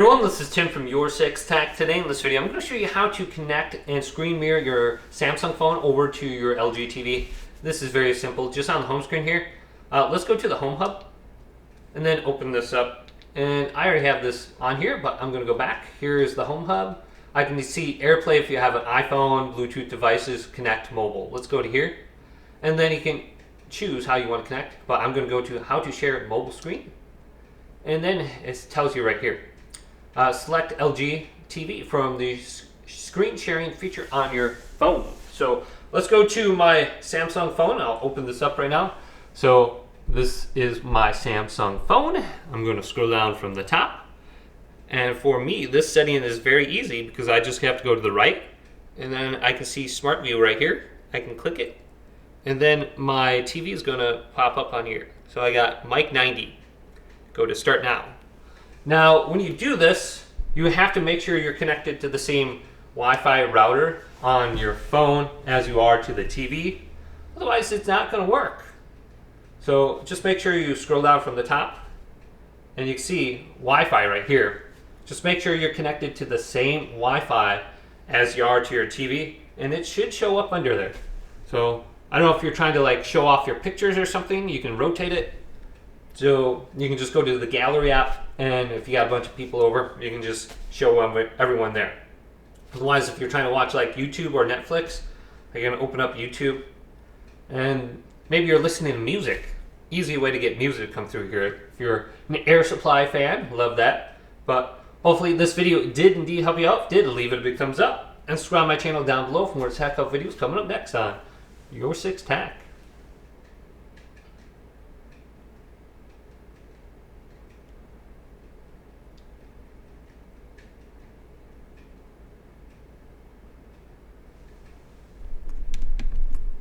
Everyone, this is Tim from Your Six Tech. Today in this video, I'm going to show you how to connect and screen mirror your Samsung phone over to your LG TV. This is very simple. Just on the home screen here, let's go to the Home Hub and then open this up. And I already have this on here, but I'm going to go back. Here is the Home Hub. I can see AirPlay if you have an iPhone, Bluetooth devices, connect mobile. Let's go to here, and then you can choose how you want to connect. But I'm going to go to how to share mobile screen, and then it tells you right here. Select LG TV from the screen sharing feature on your phone. So let's go to my Samsung phone. I'll open this up right now. So this is my Samsung phone. I'm going to scroll down from the top. And for me, this setting is very easy because I just have to go to the right. And then I can see Smart View right here. I can click it. And then my TV is going to pop up on here. So I got Mic 90. Go to Start Now. Now, when you do this, you have to make sure you're connected to the same Wi-Fi router on your phone as you are to the TV. Otherwise, it's not going to work. So just make sure you scroll down from the top, and you can see Wi-Fi right here. Just make sure you're connected to the same Wi-Fi as you are to your TV, and it should show up under there. So I don't know if you're trying to like show off your pictures or something, you can rotate it. So you can just go to the gallery app, and if you got a bunch of people over, you can just show everyone there. Otherwise, if you're trying to watch like YouTube or Netflix, you're gonna open up YouTube, and maybe you're listening to music. Easy way to get music to come through here. If you're an Air Supply fan, love that. But hopefully this video did indeed help you out. If it did, leave it a big thumbs up, and subscribe to my channel down below for more tech help videos coming up next on Your Six Tech.